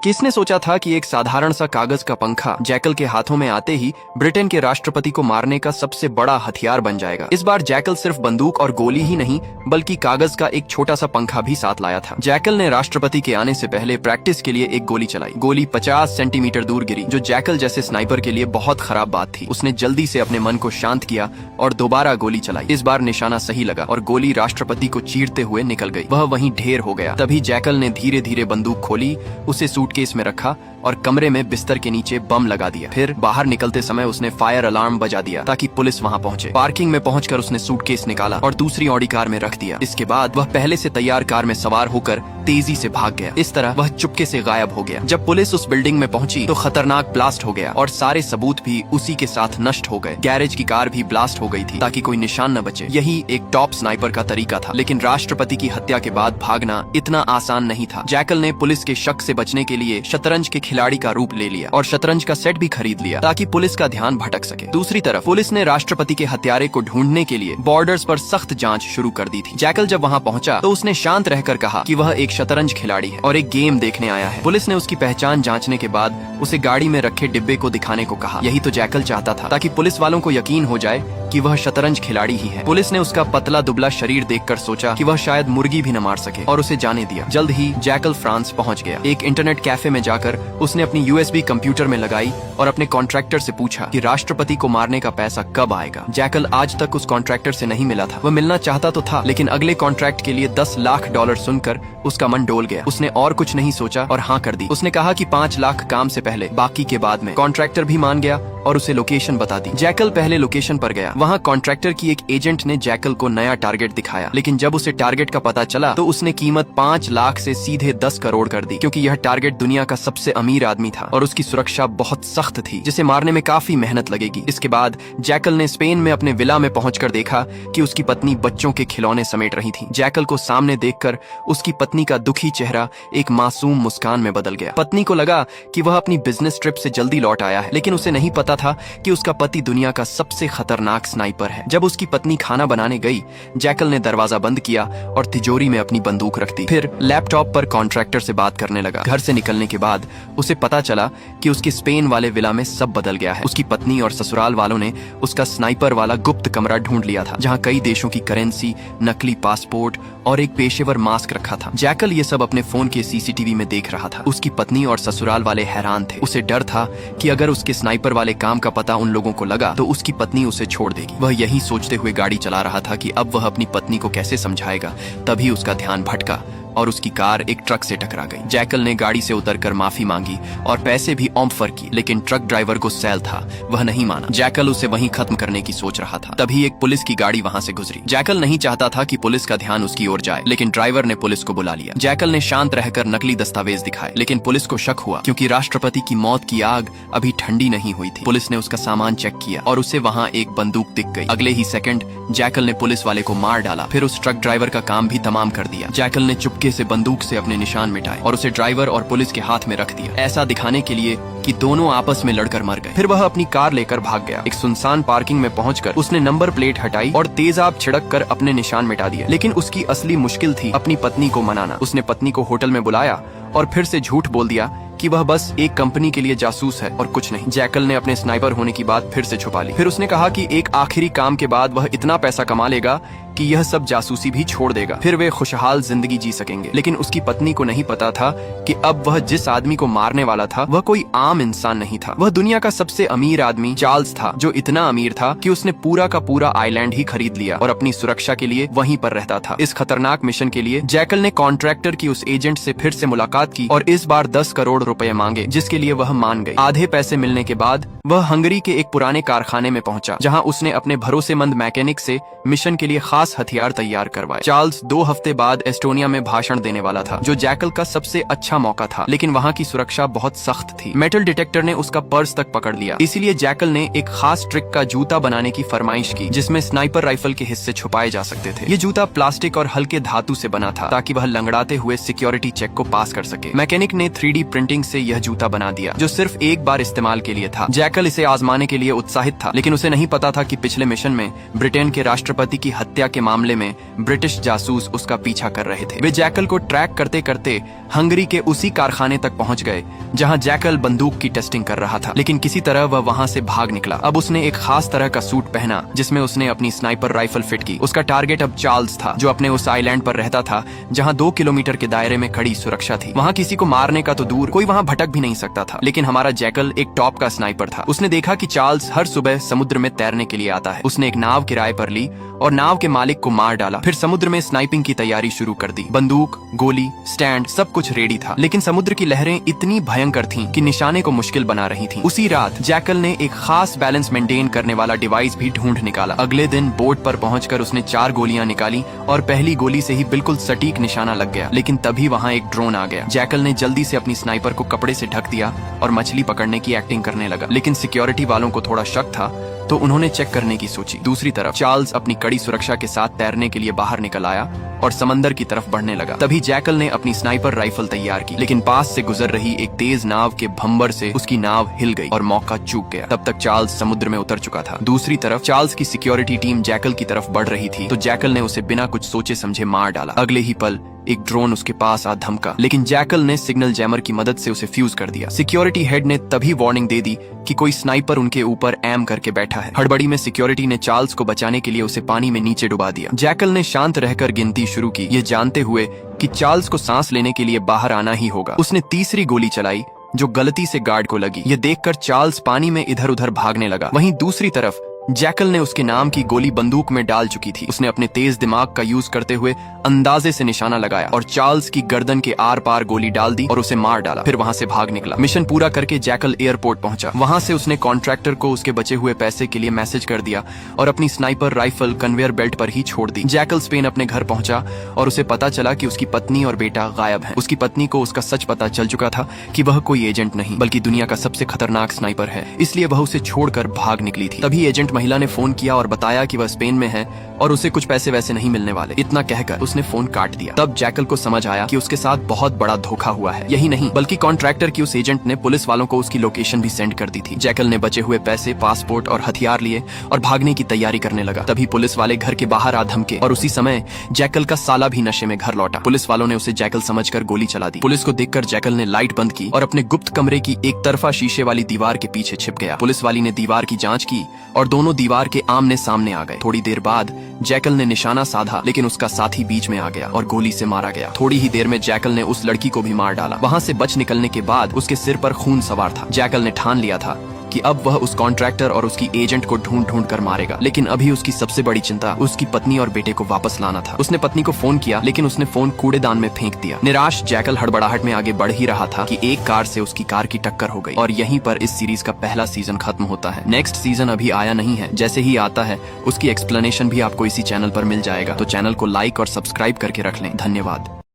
किसने सोचा था कि एक साधारण सा कागज का पंखा जैकल के हाथों में आते ही ब्रिटेन के राष्ट्रपति को मारने का सबसे बड़ा हथियार बन जाएगा। इस बार जैकल सिर्फ बंदूक और गोली ही नहीं बल्कि कागज का एक छोटा सा पंखा भी साथ लाया था। जैकल ने राष्ट्रपति के आने से पहले प्रैक्टिस के लिए एक गोली चलाई। गोली 50 सेंटीमीटर दूर गिरी, जो जैकल जैसे स्नाइपर के लिए बहुत खराब बात थी। उसने जल्दी से अपने मन को शांत किया और दोबारा गोली चलाई। इस बार निशाना सही लगा और गोली राष्ट्रपति को चीरते हुए निकल गई। वह वहीं ढेर हो गया। तभी जैकल ने धीरे धीरे बंदूक खोली, उसे सूटकेस में रखा और कमरे में बिस्तर के नीचे बम लगा दिया। फिर बाहर निकलते समय उसने फायर अलार्म बजा दिया ताकि पुलिस वहां पहुंचे। पार्किंग में पहुंचकर उसने सूटकेस निकाला और दूसरी ऑडी कार में रख दिया। इसके बाद वह पहले से तैयार कार में सवार होकर तेजी से भाग गया। इस तरह वह चुपके से गायब हो गया। जब पुलिस उस बिल्डिंग में पहुंची तो खतरनाक ब्लास्ट हो गया और सारे सबूत भी उसी के साथ नष्ट हो गए। गैरेज की कार भी ब्लास्ट हो गई थी ताकि कोई निशान न बचे। यही एक टॉप स्नाइपर का तरीका था। लेकिन राष्ट्रपति की हत्या के बाद भागना इतना आसान नहीं था। जैकल ने पुलिस के शक से बचने के लिए शतरंज के खिलाड़ी का रूप ले लिया और शतरंज का सेट भी खरीद लिया ताकि पुलिस का ध्यान भटक सके। दूसरी तरफ पुलिस ने राष्ट्रपति के हत्यारे को ढूंढने के लिए बॉर्डर्स पर सख्त जांच शुरू कर दी थी। जैकल जब वहां पहुंचा तो उसने शांत रहकर कहा कि वह एक शतरंज खिलाड़ी है और एक गेम देखने आया है। पुलिस ने उसकी पहचान जांचने के बाद उसे गाड़ी में रखे डिब्बे को दिखाने को कहा। यही तो जैकल चाहता था, ताकि पुलिस वालों को यकीन हो जाए कि वह शतरंज खिलाड़ी ही है। पुलिस ने उसका पतला दुबला शरीर देखकर सोचा कि वह शायद मुर्गी भी न मार सके और उसे जाने दिया। जल्द ही जैकल फ्रांस पहुंच गया। एक इंटरनेट कैफे में जाकर उसने अपनी यूएसबी कंप्यूटर में लगाई और अपने कॉन्ट्रैक्टर से पूछा कि राष्ट्रपति को मारने का पैसा कब आएगा। जैकल आज तक उस कॉन्ट्रैक्टर से नहीं मिला था। वह मिलना चाहता तो था, लेकिन अगले कॉन्ट्रैक्ट के लिए $10 लाख सुनकर उसका मन डोल गया। उसने और कुछ नहीं सोचा और हाँ कर दी। उसने कहा कि 5 लाख काम से पहले, बाकी के बाद में। कॉन्ट्रैक्टर भी मान गया और उसे लोकेशन बता दी। जैकल पहले लोकेशन पर गया। वहाँ कॉन्ट्रैक्टर की एक एजेंट ने जैकल को नया टारगेट दिखाया, लेकिन जब उसे टारगेट का पता चला तो उसने कीमत 5 लाख से सीधे 10 करोड़ कर दी, क्योंकि यह टारगेट दुनिया का सबसे अमीर आदमी था और उसकी सुरक्षा बहुत सख्त थी, जिसे मारने में काफी मेहनत लगेगी। इसके बाद जैकल ने स्पेन में अपने विला में पहुंचकर देखा कि उसकी पत्नी बच्चों के खिलौने समेट रही थी। जैकल को सामने देखकर उसकी पत्नी का दुखी चेहरा एक मासूम मुस्कान में बदल गया। पत्नी को लगा कि वह अपनी बिजनेस ट्रिप से जल्दी लौट आया है, लेकिन उसे नहीं पता था कि उसका पति दुनिया का सबसे खतरनाक स्नाइपर है। जब उसकी पत्नी खाना बनाने गई, जैकल ने दरवाजा बंद किया और तिजोरी में अपनी बंदूक रख दी। फिर लैपटॉप पर कॉन्ट्रैक्टर से बात करने लगा। घर से निकलने के बाद उसे पता चला कि उसके स्पेन वाले विला में सब बदल गया है। उसकी पत्नी और ससुराल वालों ने उसका स्नाइपर वाला गुप्त कमरा ढूंढ लिया था, जहां कई देशों की करेंसी, नकली पासपोर्ट और एक पेशेवर मास्क रखा था। जैकल ये सब अपने फोन के सीसीटीवी में देख रहा था। उसकी पत्नी और ससुराल वाले हैरान थे। उसे डर था कि अगर उसके स्नाइपर वाले काम का पता उन लोगों को लगा तो उसकी पत्नी उसे छोड़ देगी। वह यही सोचते हुए गाड़ी चला रहा था कि अब वह अपनी पत्नी को कैसे समझाएगा। तभी उसका ध्यान भटका और उसकी कार एक ट्रक से टकरा गई। जैकल ने गाड़ी से उतरकर माफी मांगी और पैसे भी ऑफर की, लेकिन ट्रक ड्राइवर को सैल था, वह नहीं माना। जैकल उसे वहीं खत्म करने की सोच रहा था। तभी एक पुलिस की गाड़ी वहां से गुजरी। जैकल नहीं चाहता था कि पुलिस का ध्यान उसकी ओर जाए, लेकिन ड्राइवर ने पुलिस को बुला लिया। जैकल ने शांत रहकर नकली दस्तावेज दिखाए, लेकिन पुलिस को शक हुआ क्योंकि राष्ट्रपति की मौत की आग अभी ठंडी नहीं हुई थी। पुलिस ने उसका सामान चेक किया और उसे वहाँ एक बंदूक दिख गई। अगले ही सेकंड जैकल ने पुलिस वाले को मार डाला। फिर उस ट्रक ड्राइवर का काम भी तमाम कर दिया। जैकल ने चुपके से बंदूक से अपने निशान मिटाए और उसे ड्राइवर और पुलिस के हाथ में रख दिया, ऐसा दिखाने के लिए कि दोनों आपस में लड़कर मर गए। फिर वह अपनी कार लेकर भाग गया। एक सुनसान पार्किंग में पहुंचकर उसने नंबर प्लेट हटाई और तेजाब छिड़क कर अपने निशान मिटा दिए। लेकिन उसकी असली मुश्किल थी अपनी पत्नी को मनाना। उसने पत्नी को होटल में बुलाया और फिर से झूठ बोल दिया कि वह बस एक कंपनी के लिए जासूस है और कुछ नहीं। जैकल ने अपने स्नाइपर होने की बात फिर से छुपा ली। फिर उसने कहा कि एक आखिरी काम के बाद वह इतना पैसा कमा लेगा कि यह सब जासूसी भी छोड़ देगा, फिर वे खुशहाल जिंदगी जी सकेंगे। लेकिन उसकी पत्नी को नहीं पता था कि अब वह जिस आदमी को मारने वाला था वह कोई आम इंसान नहीं था। वह दुनिया का सबसे अमीर आदमी चार्ल्स था, जो इतना अमीर था कि उसने पूरा का पूरा आइलैंड ही खरीद लिया और अपनी सुरक्षा के लिए वहीं पर रहता था। इस खतरनाक मिशन के लिए जैकल ने कॉन्ट्रैक्टर की उस एजेंट से फिर से मुलाकात की और इस बार 10 करोड़ रुपए मांगे, जिसके लिए वह मान गई। आधे पैसे मिलने के बाद वह हंगरी के एक पुराने कारखाने में पहुंचा, जहां उसने अपने भरोसेमंद मैकेनिक से मिशन के लिए खास हथियार तैयार करवाए। चार्ल्स 2 हफ्ते बाद एस्टोनिया में भाषण देने वाला था, जो जैकल का सबसे अच्छा मौका था, लेकिन वहाँ की सुरक्षा बहुत सख्त थी। मेटल डिटेक्टर ने उसका पर्स तक पकड़ लिया। इसीलिए जैकल ने एक खास ट्रिक का जूता बनाने की फरमाइश की, जिसमें स्नाइपर राइफल के हिस्से छुपाए जा सकते थे। ये जूता प्लास्टिक और हल्के धातु से बना था, ताकि वह लंगड़ाते हुए सिक्योरिटी चेक को पास कर सके। मैकेनिक ने 3D प्रिंटिंग से यह जूता बना दिया, जो सिर्फ एक बार इस्तेमाल के लिए था। जैकल इसे आजमाने के लिए उत्साहित था, लेकिन उसे नहीं पता था कि पिछले मिशन में ब्रिटेन के राष्ट्रपति की हत्या के मामले में ब्रिटिश जासूस उसका पीछा कर रहे थे। वे जैकल को ट्रैक करते करते हंगरी के उसी कारखाने तक पहुंच गए जहां जैकल बंदूक की टेस्टिंग कर रहा था, लेकिन किसी तरह वह वहां से भाग निकला। अब उसने एक खास तरह का सूट पहना जिसमें उसने अपनी स्नाइपर राइफल फिट की। उसका टारगेट अब चार्ल्स था, जो अपने उस आइलैंड पर रहता था जहां 2 किलोमीटर के दायरे में खड़ी सुरक्षा थी। वहां किसी को मारने का तो दूर, कोई वहां भटक भी नहीं सकता था। लेकिन हमारा जैकल एक टॉप का स्नाइपर था। उसने देखा कि चार्ल्स हर सुबह समुद्र में तैरने के लिए आता है। उसने एक नाव किराए पर ली और नाव के मालिक को मार डाला। फिर समुद्र में स्नाइपिंग की तैयारी शुरू कर दी। बंदूक, गोली, स्टैंड सब कुछ रेडी था, लेकिन समुद्र की लहरें इतनी भयंकर थीं कि निशाने को मुश्किल बना रही थीं। उसी रात जैकल ने एक खास बैलेंस मेंटेन करने वाला डिवाइस भी ढूंढ निकाला। अगले दिन बोट पर पहुंचकर उसने 4 गोलियां निकाली और पहली गोली से ही बिल्कुल सटीक निशाना लग गया। लेकिन तभी वहां एक ड्रोन आ गया। जैकल ने जल्दी से अपनी स्नाइपर को कपड़े से ढक दिया और मछली पकड़ने की एक्टिंग करने लगा। लेकिन सिक्योरिटी वालों को थोड़ा शक था तो उन्होंने चेक करने की सोची। दूसरी तरफ चार्ल्स अपनी कड़ी सुरक्षा के साथ तैरने के लिए बाहर निकल आया और समंदर की तरफ बढ़ने लगा। तभी जैकल ने अपनी स्नाइपर राइफल तैयार की, लेकिन पास से गुजर रही एक तेज नाव के भंबर से उसकी नाव हिल गई और मौका चूक गया। तब तक चार्ल्स समुद्र में उतर चुका था। दूसरी तरफ चार्ल्स की सिक्योरिटी टीम जैकल की तरफ बढ़ रही थी तो जैकल ने उसे बिना कुछ सोचे समझे मार डाला। अगले ही पल एक ड्रोन उसके पास आ धमका, लेकिन जैकल ने सिग्नल जैमर की मदद से उसे फ्यूज कर दिया। सिक्योरिटी हेड ने तभी वार्निंग दे दी कि कोई स्नाइपर उनके ऊपर एम करके बैठा है। हड़बड़ी में सिक्योरिटी ने चार्ल्स को बचाने के लिए उसे पानी में नीचे डुबा दिया। जैकल ने शांत रहकर गिनती शुरू की, ये जानते हुए कि चार्ल्स को सांस लेने के लिए बाहर आना ही होगा। उसने तीसरी गोली चलाई जो गलती से गार्ड को लगी। ये देखकर चार्ल्स पानी में इधर उधर भागने लगा। वहीं दूसरी तरफ जैकल ने उसके नाम की गोली बंदूक में डाल चुकी थी। उसने अपने तेज दिमाग का यूज करते हुए अंदाजे से निशाना लगाया और चार्ल्स की गर्दन के आर पार गोली डाल दी और उसे मार डाला। फिर वहां से भाग निकला। मिशन पूरा करके जैकल एयरपोर्ट पहुंचा। वहां से उसने कॉन्ट्रैक्टर को उसके बचे हुए पैसे के लिए मैसेज कर दिया और अपनी स्नाइपर राइफल कन्वेयर बेल्ट पर ही छोड़ दी। जैकल स्पेन अपने घर पहुंचा और उसे पता चला कि उसकी पत्नी और बेटा गायब हैं। उसकी पत्नी को उसका सच पता चल चुका था कि वह कोई एजेंट नहीं बल्कि दुनिया का सबसे खतरनाक स्नाइपर है, इसलिए वह उसे छोड़कर भाग निकली थी। तभी एजेंट महिला ने फोन किया और बताया कि वह स्पेन में है और उसे कुछ पैसे वैसे नहीं मिलने वाले। इतना कहकर उसने फोन काट दिया। तब जैकल को समझ आया कि उसके साथ बहुत बड़ा धोखा हुआ है। यही नहीं बल्कि कॉन्ट्रैक्टर की उस एजेंट ने पुलिस वालों को उसकी लोकेशन भी सेंड कर दी थी। जैकल ने बचे हुए पैसे, पासपोर्ट और हथियार लिए और भागने की तैयारी करने लगा। तभी पुलिस वाले घर के बाहर आ धमके और उसी समय जैकल का साला भी नशे में घर लौटा। पुलिस वालों ने उसे जैकल समझकर गोली चला दी। पुलिस को देखकर जैकल ने लाइट बंद की और अपने गुप्त कमरे की एक तरफा शीशे वाली दीवार के पीछे छिप गया। पुलिस वाली ने दीवार की जांच की और दोनों दीवार के आमने सामने आ गए। थोड़ी देर बाद जैकल ने निशाना साधा, लेकिन उसका साथी बीच में आ गया और गोली से मारा गया। थोड़ी ही देर में जैकल ने उस लड़की को भी मार डाला। वहां से बच निकलने के बाद उसके सिर पर खून सवार था। जैकल ने ठान लिया था कि अब वह उस कॉन्ट्रैक्टर और उसकी एजेंट को ढूंढ ढूंढ कर मारेगा। लेकिन अभी उसकी सबसे बड़ी चिंता उसकी पत्नी और बेटे को वापस लाना था। उसने पत्नी को फोन किया, लेकिन उसने फोन कूड़ेदान में फेंक दिया। निराश जैकल हड़बड़ाहट में आगे बढ़ ही रहा था कि एक कार से उसकी कार की टक्कर हो गई और यहीं पर इस सीरीज का पहला सीजन खत्म होता है। नेक्स्ट सीजन अभी आया नहीं है। जैसे ही आता है उसकी एक्सप्लेनेशन भी आपको इसी चैनल पर मिल जाएगा। तो चैनल को लाइक और सब्सक्राइब करके रख लें। धन्यवाद।